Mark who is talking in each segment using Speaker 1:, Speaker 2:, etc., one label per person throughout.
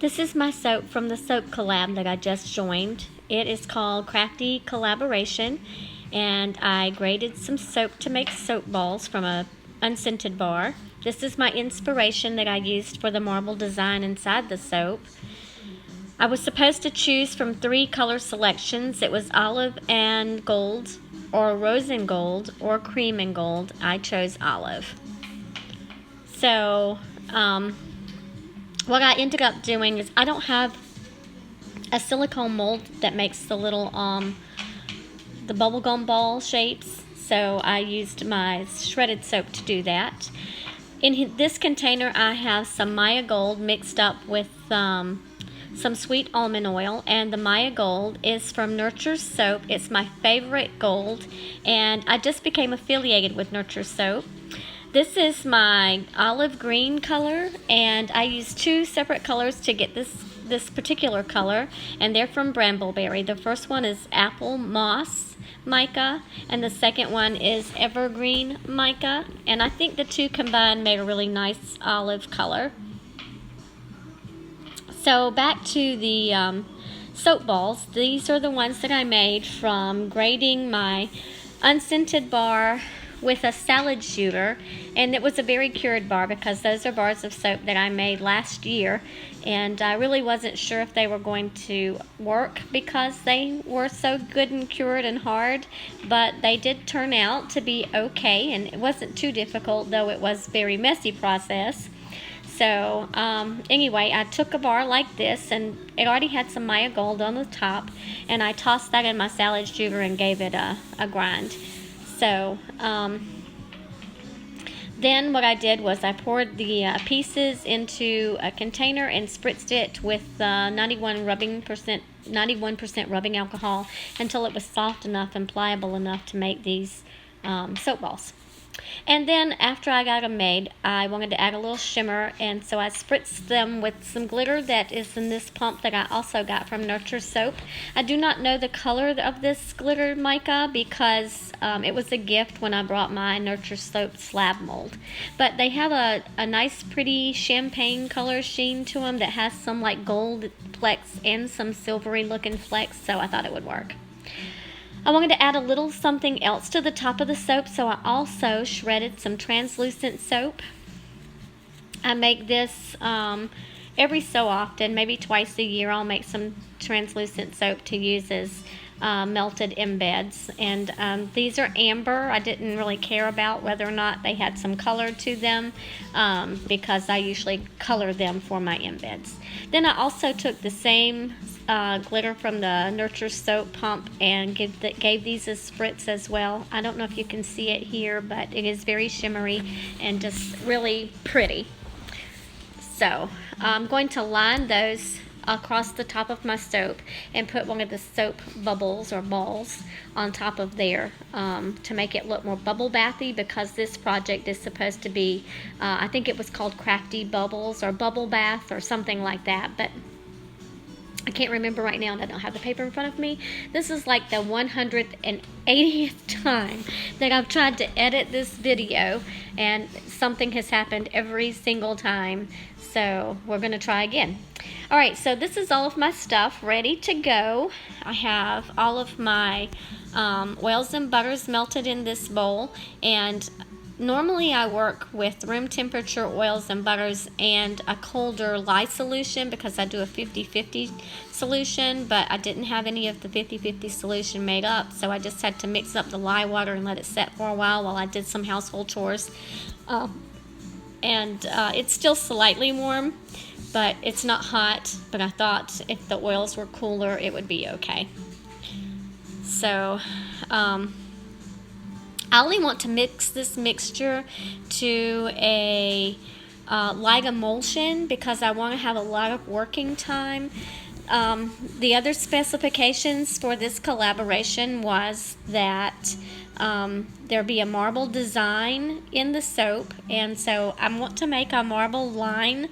Speaker 1: This is my soap from the soap collab that I just joined. It is called Crafty Collaboration, and I graded some soap to make soap balls from a unscented bar. This is my inspiration that I used for the marble design inside the soap. I was supposed to choose from 3 color selections. It was olive and gold, or rose and gold, or cream and gold. I chose olive. So, what I ended up doing is I don't have a silicone mold that makes the little the bubblegum ball shapes, so I used my shredded soap to do that. In this container I have some Maya Gold mixed up with some sweet almond oil, and the Maya Gold is from Nurture Soap. It's my favorite gold, and I just became affiliated with Nurture Soap. This is my olive green color, and I used 2 separate colors to get this particular color, and they're from Brambleberry. The first one is Apple Moss Mica, and the second one is Evergreen Mica, and I think the 2 combined made a really nice olive color. So back to the soap balls. These are the ones that I made from grading my unscented bar with a salad shooter, and it was a very cured bar because those are bars of soap that I made last year, and I really wasn't sure if they were going to work because they were so good and cured and hard, but they did turn out to be okay, and it wasn't too difficult, though it was a very messy process. So anyway, I took a bar like this, and it already had some Maya Gold on the top, and I tossed that in my salad shooter and gave it a grind. So then what I did was I poured the pieces into a container and spritzed it with 91% rubbing alcohol until it was soft enough and pliable enough to make these soap balls. And then after I got them made, I wanted to add a little shimmer, and so I spritzed them with some glitter that is in this pump that I also got from Nurture Soap. I do not know the color of this glitter mica because it was a gift when I brought my Nurture Soap slab mold. But they have a nice pretty champagne color sheen to them that has some like gold flecks and some silvery looking flecks, so I thought it would work. I wanted to add a little something else to the top of the soap, so I also shredded some translucent soap. I make this every so often, maybe twice a year. I'll make some translucent soap to use as melted embeds, and these are amber. I didn't really care about whether or not they had some color to them because I usually color them for my embeds. Then I also took the same glitter from the Nurture Soap pump and gave these a spritz as well. I don't know if you can see it here, but it is very shimmery and just really pretty. So I'm going to line those across the top of my soap and put one of the soap bubbles or balls on top of there to make it look more bubble bathy, because this project is supposed to be I think it was called Crafty Bubbles or Bubble Bath or something like that, but I can't remember right now and I don't have the paper in front of me. This is like the 180th time that I've tried to edit this video, and something has happened every single time, so we're going to try again. Alright, so this is all of my stuff ready to go. I have all of my oils and butters melted in this bowl, and normally I work with room temperature oils and butters and a colder lye solution because I do a 50-50 solution, but I didn't have any of the 50-50 solution made up, so I just had to mix up the lye water and let it set for a while I did some household chores. It's still slightly warm, but it's not hot, but I thought if the oils were cooler it would be okay. So I only want to mix this mixture to a light emulsion because I want to have a lot of working time. The other specifications for this collaboration was that there be a marble design in the soap, and so I want to make a marble line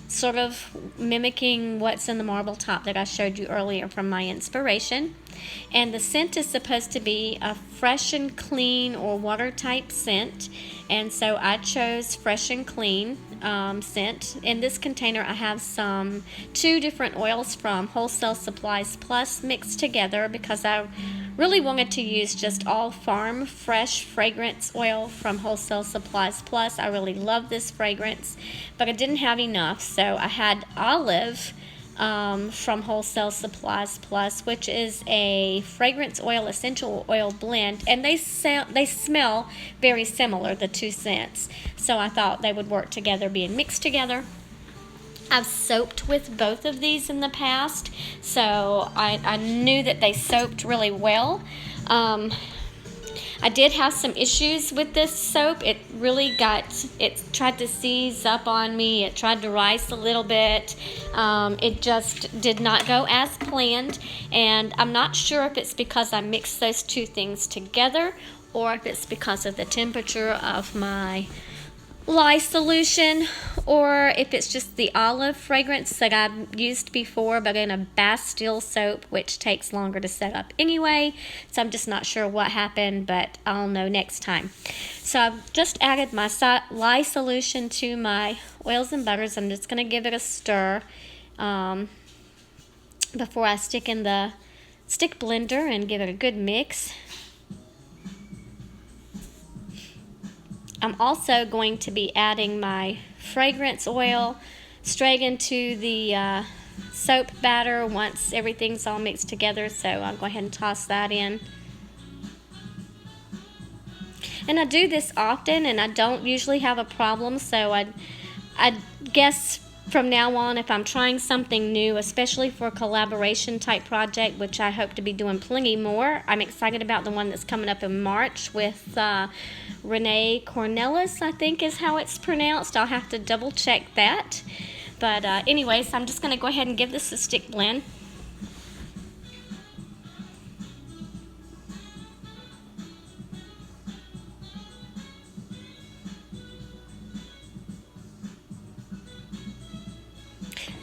Speaker 1: sort of mimicking what's in the marble top that I showed you earlier from my inspiration. And the scent is supposed to be a fresh and clean or water type scent, and so I chose fresh and clean scent. In this container I have two different oils from Wholesale Supplies Plus mixed together because I really wanted to use just all farm fresh fragrance oil from Wholesale Supplies Plus. I really love this fragrance, but I didn't have enough, so I had olive from Wholesale Supplies Plus, which is a fragrance oil essential oil blend, and they smell very similar, the two scents, so I thought they would work together, being mixed together. I've soaped with both of these in the past, so I knew that they soaped really well. I did have some issues with this soap. It tried to seize up on me. It tried to rise a little bit. It just did not go as planned, and I'm not sure if it's because I mixed those two things together or if it's because of the temperature of my lye solution, or if it's just the olive fragrance that I've used before but in a Bastille soap, which takes longer to set up anyway. So I'm just not sure what happened, but I'll know next time. So I've just added my lye solution to my oils and butters. I'm just going to give it a stir before I stick in the stick blender and give it a good mix. I'm also going to be adding my fragrance oil straight into the soap batter once everything's all mixed together, so I'll go ahead and toss that in. And I do this often, and I don't usually have a problem, so I guess from now on, if I'm trying something new, especially for a collaboration type project, which I hope to be doing plenty more. I'm excited about the one that's coming up in March with Renee Cornelis, I think is how it's pronounced. I'll have to double check that. But anyways, I'm just going to go ahead and give this a stick blend.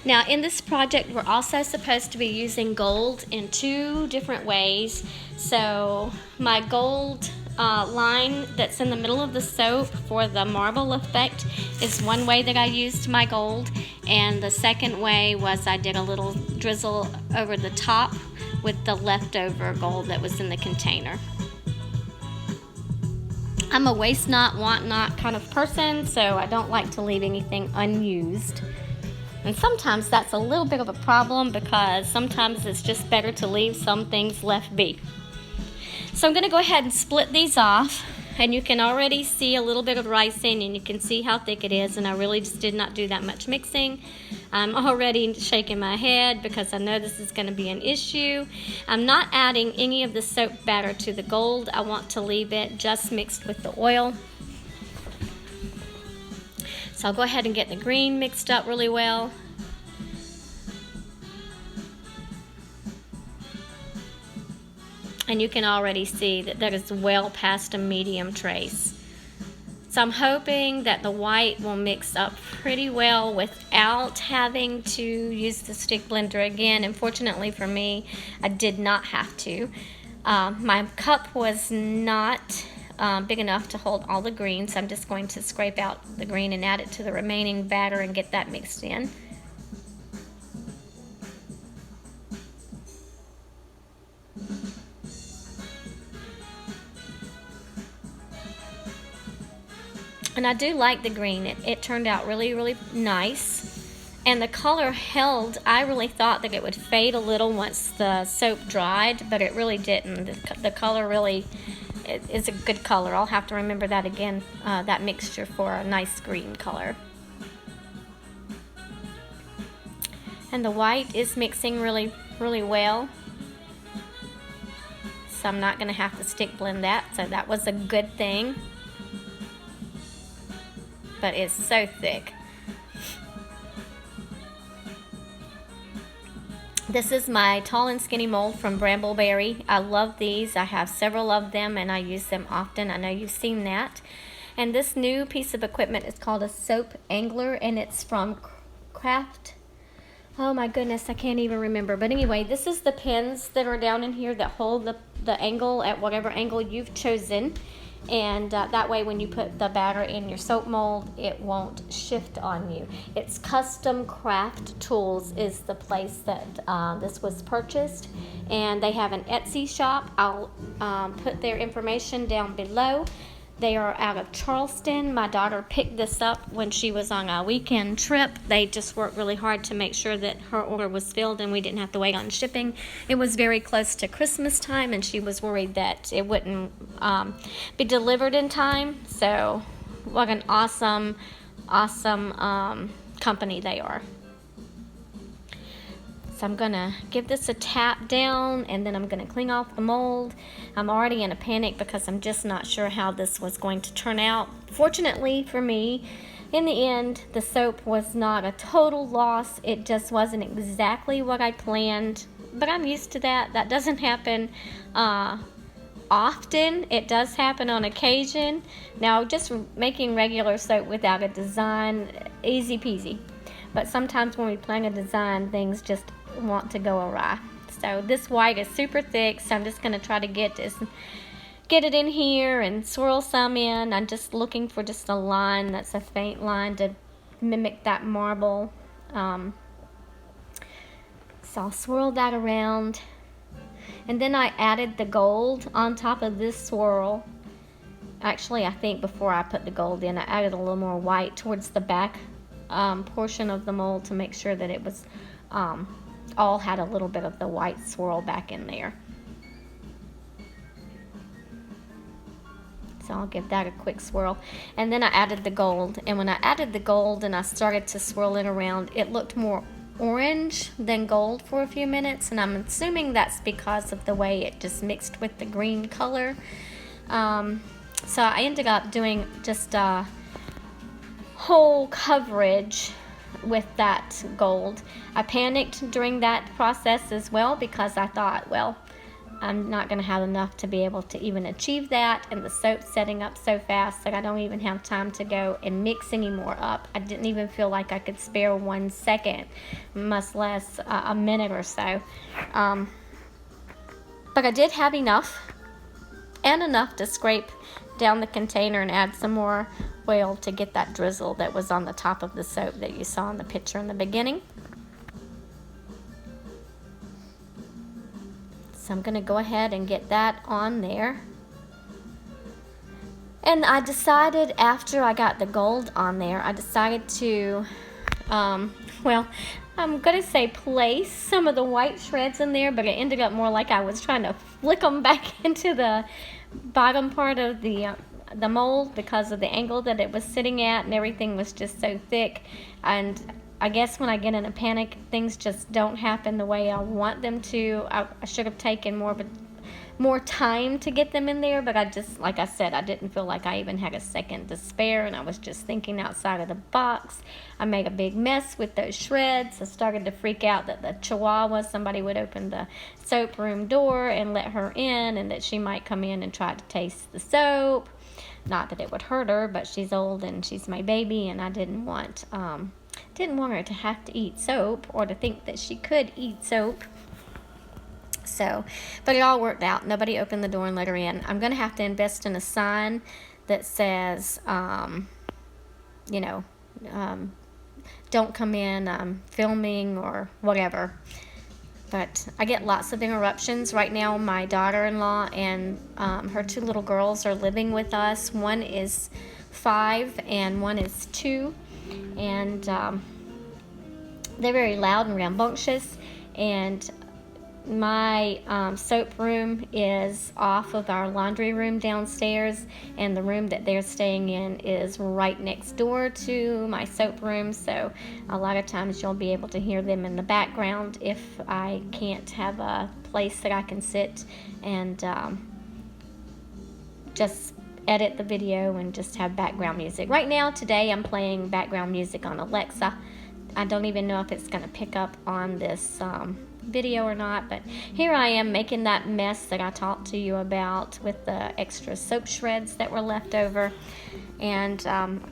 Speaker 1: Now in this project we're also supposed to be using gold in two different ways. So my gold line that's in the middle of the soap for the marble effect is one way that I used my gold, and the second way was I did a little drizzle over the top with the leftover gold that was in the container. I'm a waste not, want not kind of person, so I don't like to leave anything unused. And sometimes that's a little bit of a problem because sometimes it's just better to leave some things left be. So I'm going to go ahead and split these off, and you can already see a little bit of rising, and you can see how thick it is, and I really just did not do that much mixing. I'm already shaking my head because I know this is going to be an issue. I'm not adding any of the soap batter to the gold. I want to leave it just mixed with the oil. So I'll go ahead and get the green mixed up really well. And you can already see that that is well past a medium trace. So I'm hoping that the white will mix up pretty well without having to use the stick blender again. And fortunately for me, I did not have to. My cup was not big enough to hold all the green, so I'm just going to scrape out the green and add it to the remaining batter and get that mixed in. And I do like the green. It turned out really, really nice. And the color held. I really thought that it would fade a little once the soap dried, but it really didn't. The color really is a good color. I'll have to remember that again, that mixture for a nice green color. And the white is mixing really, really well. So I'm not going to have to stick blend that, so that was a good thing. But it's so thick. This is my tall and skinny mold from Brambleberry. I love these. I have several of them and I use them often. I know you've seen that. And this new piece of equipment is called a soap angler, and it's from Craft. Oh my goodness, I can't even remember. But anyway, this is the pins that are down in here that hold the angle at whatever angle you've chosen. And that way when you put the batter in your soap mold, it won't shift on you. It's Custom Craft Tools is the place that this was purchased. And they have an Etsy shop. I'll put their information down below. They are out of Charleston. My daughter picked this up when she was on a weekend trip. They just worked really hard to make sure that her order was filled and we didn't have to wait on shipping. It was very close to Christmas time and she was worried that it wouldn't be delivered in time. So what an awesome company they are. So I'm gonna give this a tap down and then I'm gonna clean off the mold. I'm already in a panic because I'm just not sure how this was going to turn out. Fortunately for me, in the end, the soap was not a total loss. It just wasn't exactly what I planned, but I'm used to that. That doesn't happen often. It does happen on occasion. Now, just making regular soap without a design, easy peasy. But sometimes when we plan a design, things just want to go awry. So this white is super thick, so I'm just going to try to get it in here and swirl some in. I'm just looking for just a line that's a faint line to mimic that marble. So I'll swirl that around. And then I added the gold on top of this swirl. Actually, I think before I put the gold in, I added a little more white towards the back portion of the mold to make sure that it was all had a little bit of the white swirl back in there. So I'll give that a quick swirl. And then I added the gold. And when I added the gold and I started to swirl it around, it looked more orange than gold for a few minutes. And I'm assuming that's because of the way it just mixed with the green color. So I ended up doing just a whole coverage with that gold. I panicked during that process as well because I thought, well, I'm not going to have enough to be able to even achieve that, and the soap's setting up so fast that I don't even have time to go and mix any more up. I didn't even feel like I could spare 1 second, much less a minute or so. But I did have enough, and enough to scrape down the container and add some more oil to get that drizzle that was on the top of the soap that you saw in the picture in the beginning. So I'm going to go ahead and get that on there. And I decided after I got the gold on there, I decided to, well, I'm going to say place some of the white shreds in there, but it ended up more like I was trying to flick them back into the bottom part of the mold because of the angle that it was sitting at, and everything was just so thick. And I guess when I get in a panic, things just don't happen the way I want them to. I should have taken more time to get them in there, but I just, like I said, I didn't feel like I even had a second to spare, and I was just thinking outside of the box. I made a big mess with those shreds. I started to freak out that the chihuahua, somebody would open the soap room door and let her in, and that she might come in and try to taste the soap. Not that it would hurt her, but she's old and she's my baby, and I didn't want her to have to eat soap or to think that she could eat soap. So, but it all worked out. Nobody opened the door and let her in. I'm going to have to invest in a sign that says, don't come in, I'm filming or whatever. But I get lots of interruptions. Right now, my daughter-in-law and her 2 little girls are living with us. One is 5 and one is 2. And they're very loud and rambunctious. And my soap room is off of our laundry room downstairs, and the room that they're staying in is right next door to my soap room, so a lot of times you'll be able to hear them in the background if I can't have a place that I can sit and just edit the video and just have background music. Right now, today, I'm playing background music on Alexa. I don't even know if it's going to pick up on this video or not, but here I am making that mess that I talked to you about with the extra soap shreds that were left over. And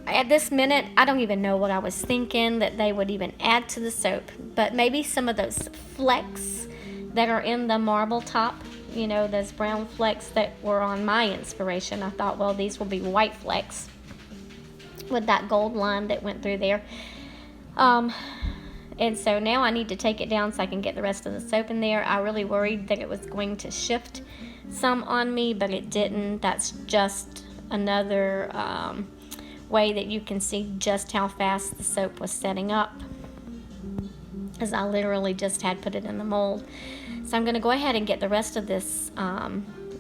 Speaker 1: at this minute, I don't even know what I was thinking that they would even add to the soap. But maybe some of those flecks that are in the marble top, you know, those brown flecks that were on my inspiration. I thought, well, these will be white flecks with that gold line that went through there. And so now I need to take it down so I can get the rest of the soap in there. I really worried that it was going to shift some on me, but it didn't. That's just another way that you can see just how fast the soap was setting up, as I literally just had put it in the mold. So I'm going to go ahead and get the rest of this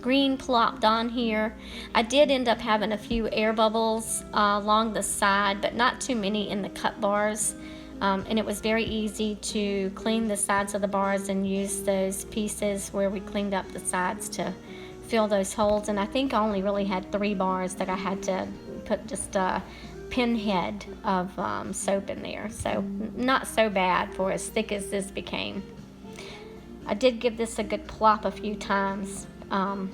Speaker 1: green plopped on here. I did end up having a few air bubbles along the side, but not too many in the cut bars. And it was very easy to clean the sides of the bars and use those pieces where we cleaned up the sides to fill those holes. And I think I only really had 3 bars that I had to put just a pinhead of soap in there. So not so bad for as thick as this became. I did give this a good plop a few times. And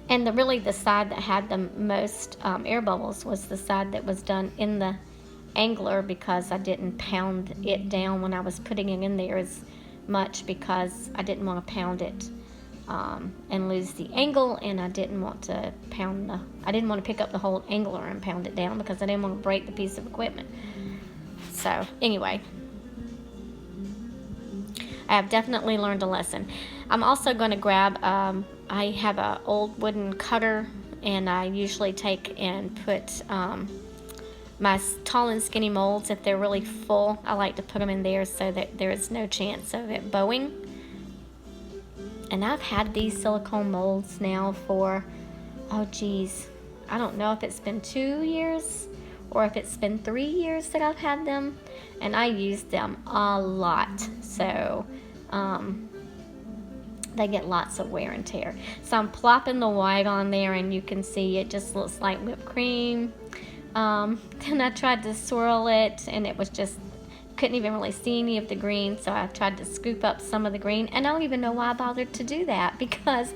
Speaker 1: really the side that had the most air bubbles was the side that was done in the angler, because I didn't pound it down when I was putting it in there as much, because I didn't want to pound it and lose the angle, and I didn't want to pick up the whole angler and pound it down, because I didn't want to break the piece of equipment. So anyway, I have definitely learned a lesson. I'm also going to grab, I have an old wooden cutter, and I usually take and put my tall and skinny molds, if they're really full, I like to put them in there so that there is no chance of it bowing. And I've had these silicone molds now for, oh geez, I don't know if it's been 2 years or if it's been 3 years that I've had them, and I use them a lot, so they get lots of wear and tear. So I'm plopping the white on there, and you can see it just looks like whipped cream. Then I tried to swirl it, and it was just, couldn't even really see any of the green, so I tried to scoop up some of the green, and I don't even know why I bothered to do that, because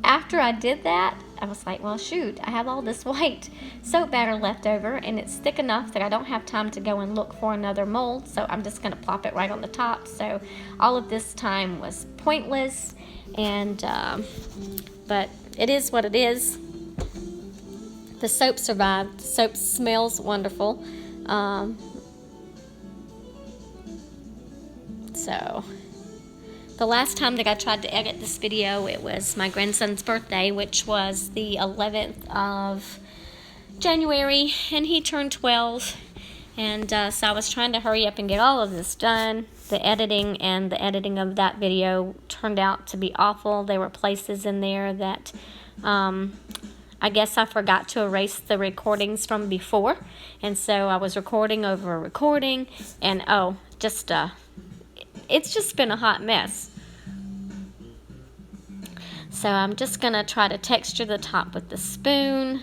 Speaker 1: after I did that, I was like, well shoot, I have all this white soap batter left over, and it's thick enough that I don't have time to go and look for another mold, so I'm just going to plop it right on the top. So all of this time was pointless, and but it is what it is. The soap survived. The soap smells wonderful. So the last time that I tried to edit this video, it was my grandson's birthday, which was the 11th of January, and he turned 12. And so I was trying to hurry up and get all of this done. The editing of that video turned out to be awful. There were places in there that I guess I forgot to erase the recordings from before, and so I was recording over a recording, and it's just been a hot mess. So I'm just gonna try to texture the top with the spoon,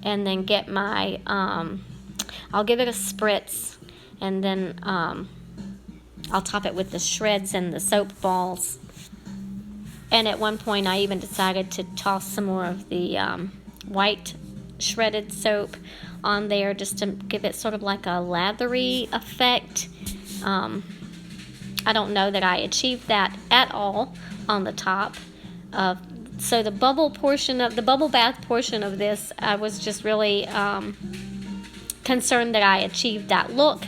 Speaker 1: and then get my I'll give it a spritz, and then I'll top it with the shreds and the soap balls. And at one point I even decided to toss some more of the white shredded soap on there, just to give it sort of like a lathery effect. I don't know that I achieved that at all on the top. So the bubble bath portion of this, I was just really concerned that I achieved that look.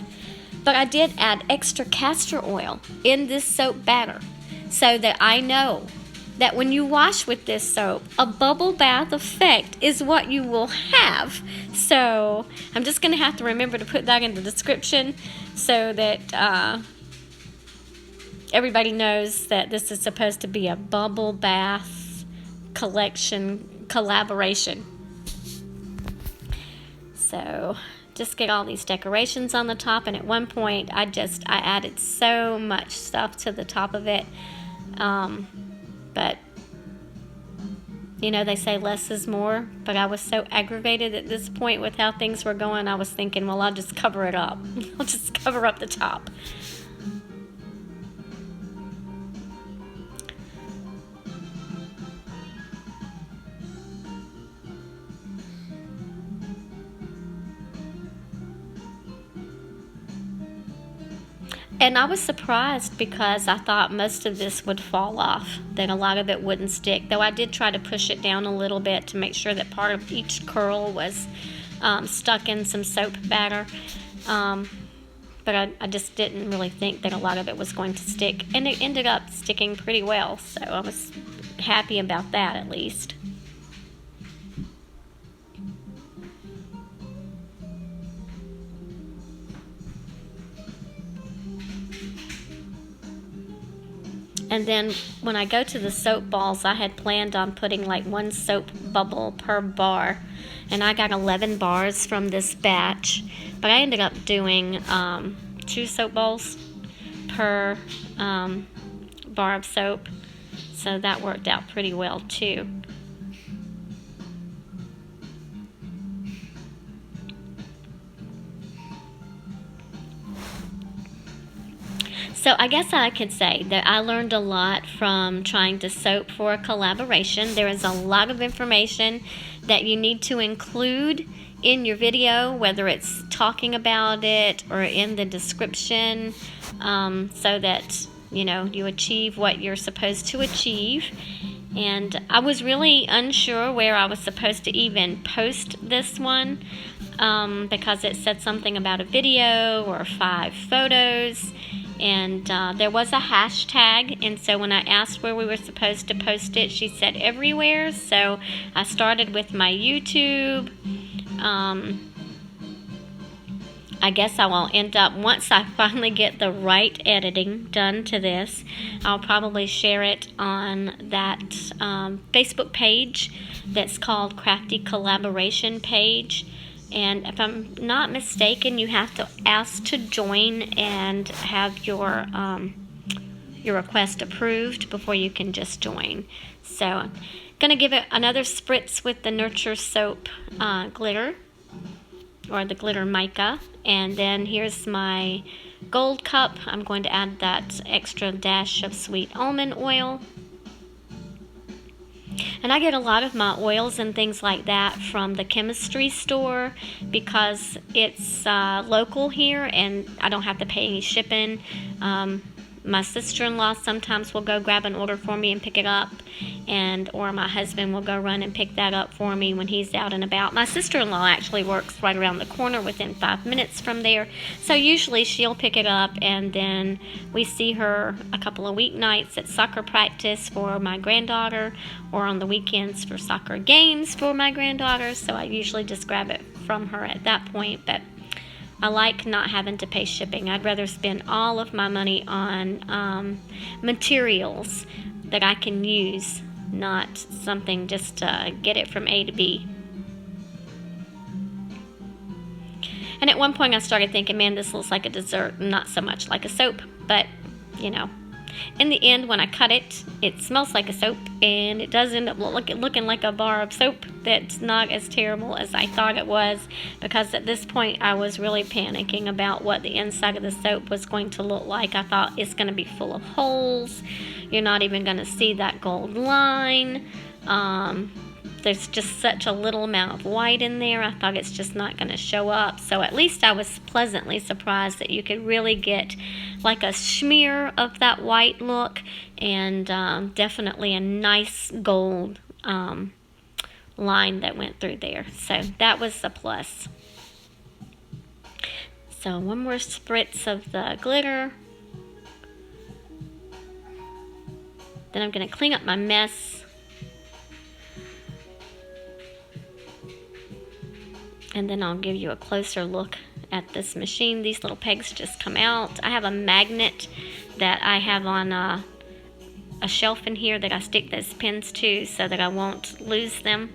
Speaker 1: But I did add extra castor oil in this soap batter, so that I know that when you wash with this soap, a bubble bath effect is what you will have. So I'm just going to have to remember to put that in the description, so that everybody knows that this is supposed to be a bubble bath collaboration. So just get all these decorations on the top, and at one point I added so much stuff to the top of it. But you know, they say less is more, but I was so aggravated at this point with how things were going, I was thinking, well, I'll just cover it up. I'll just cover up the top. And I was surprised because I thought most of this would fall off, that a lot of it wouldn't stick, though I did try to push it down a little bit to make sure that part of each curl was stuck in some soap batter. But I just didn't really think that a lot of it was going to stick, and it ended up sticking pretty well, so I was happy about that at least. And then when I go to the soap balls, I had planned on putting like one soap bubble per bar. And I got 11 bars from this batch. But I ended up doing 2 soap balls per bar of soap. So that worked out pretty well too. So I guess I could say that I learned a lot from trying to soap for a collaboration. There is a lot of information that you need to include in your video, whether it's talking about it or in the description, so that you achieve what you're supposed to achieve. And I was really unsure where I was supposed to even post this one, because it said something about a video or 5 photos. And there was a hashtag, and so when I asked where we were supposed to post it, she said everywhere. So I started with my YouTube. I guess I will end up, once I finally get the right editing done to this, I'll probably share it on that Facebook page that's called Crafty Collaboration page. And if I'm not mistaken, you have to ask to join and have your request approved before you can just join. So I'm going to give it another spritz with the Nurture Soap glitter, or the glitter mica. And then here's my gold cup. I'm going to add that extra dash of sweet almond oil. And I get a lot of my oils and things like that from the chemistry store because it's local here and I don't have to pay any shipping. My sister-in-law sometimes will go grab an order for me and pick it up, or my husband will go run and pick that up for me when he's out and about. My sister-in-law actually works right around the corner within 5 minutes from there, so usually she'll pick it up, and then we see her a couple of weeknights at soccer practice for my granddaughter, or on the weekends for soccer games for my granddaughter, so I usually just grab it from her at that point. But I like not having to pay shipping. I'd rather spend all of my money on materials that I can use, not something just to get it from A to B. And at one point I started thinking, man, this looks like a dessert and not so much like a soap. But, in the end, when I cut it, it smells like a soap, and it does end up looking like a bar of soap. That's not as terrible as I thought it was, because at this point I was really panicking about what the inside of the soap was going to look like. I thought it's going to be full of holes. You're not even going to see that gold line. There's just such a little amount of white in there. I thought it's just not going to show up. So at least I was pleasantly surprised that you could really get like a smear of that white look, and definitely a nice gold line that went through there. So that was a plus. So one more spritz of the glitter. Then I'm going to clean up my mess. And then I'll give you a closer look at this machine. These little pegs just come out. I have a magnet that I have on a shelf in here that I stick those pins to so that I won't lose them.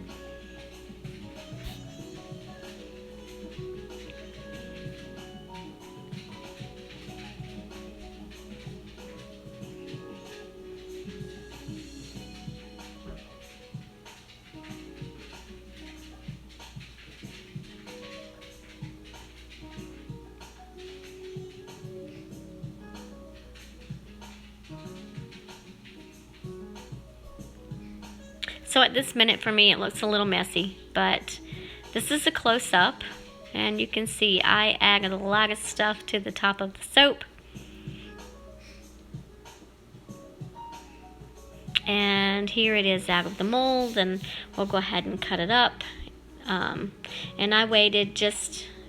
Speaker 1: So at this minute for me it looks a little messy, but this is a close-up, and you can see I added a lot of stuff to the top of the soap. and here it is out of the mold, and we'll go ahead and cut it up. And I waited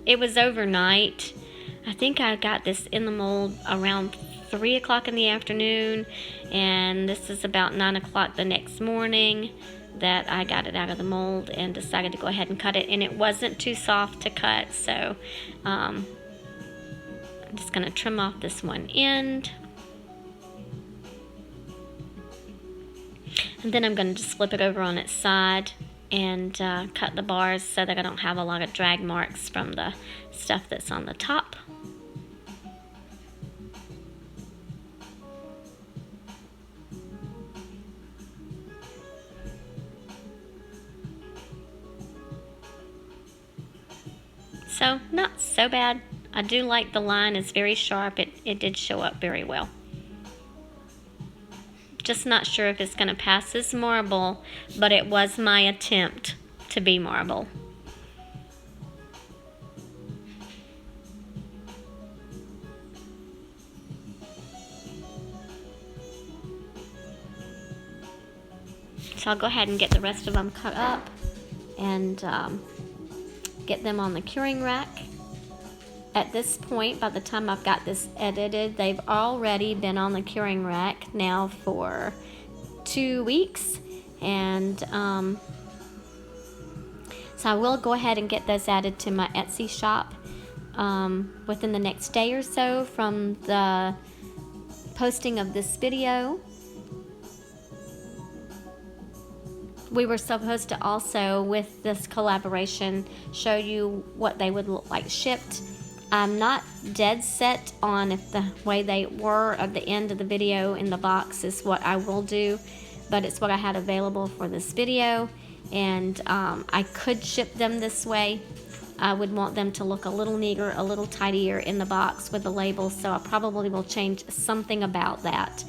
Speaker 1: it was overnight. I think I got this in the mold around 3 o'clock in the afternoon, and this is about 9 o'clock the next morning that I got it out of the mold and decided to go ahead and cut it. And it wasn't too soft to cut, so I'm just going to trim off this one end. And then I'm going to just flip it over on its side and cut the bars so that I don't have a lot of drag marks from the stuff that's on the top. So, not so bad. I do like the line. It's very sharp. It did show up very well. Just not sure if it's going to pass as marble, but it was my attempt to be marble. So I'll go ahead and get the rest of them cut up and get them on the curing rack. At this point, by the time I've got this edited, they've already been on the curing rack now for 2 weeks. And so I will go ahead and get those added to my Etsy shop within the next day or so from the posting of this video. We were supposed to also, with this collaboration, show you what they would look like shipped. I'm not dead set on if the way they were at the end of the video in the box is what I will do, but it's what I had available for this video, and I could ship them this way. I would want them to look a little neater, a little tidier in the box with the label, so I probably will change something about that.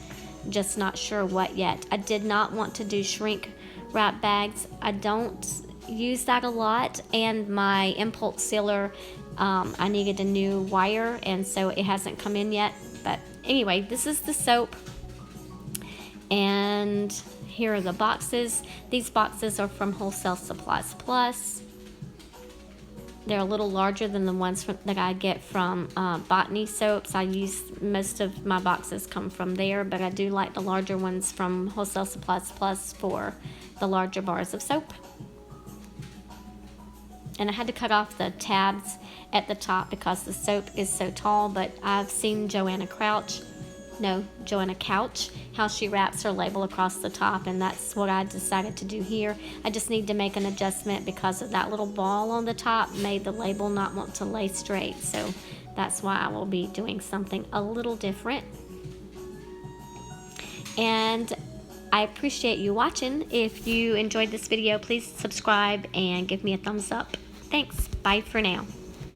Speaker 1: Just not sure what yet. I did not want to do shrink wrap bags. I don't use that a lot, and my impulse sealer, I needed a new wire, and so it hasn't come in yet. But anyway, this is the soap, and here are the boxes. These boxes are from Wholesale Supplies Plus. They're a little larger than the ones that I get from Botany Soaps. Most of my boxes come from there, but I do like the larger ones from Wholesale Supplies Plus for the larger bars of soap. And I had to cut off the tabs at the top because the soap is so tall, but I've seen Joanna Couch, how she wraps her label across the top, and that's what I decided to do here. I just need to make an adjustment because of that little ball on the top made the label not want to lay straight, so that's why I will be doing something a little different. And I appreciate you watching. If you enjoyed this video, please subscribe and give me a thumbs up. Thanks. Bye for now.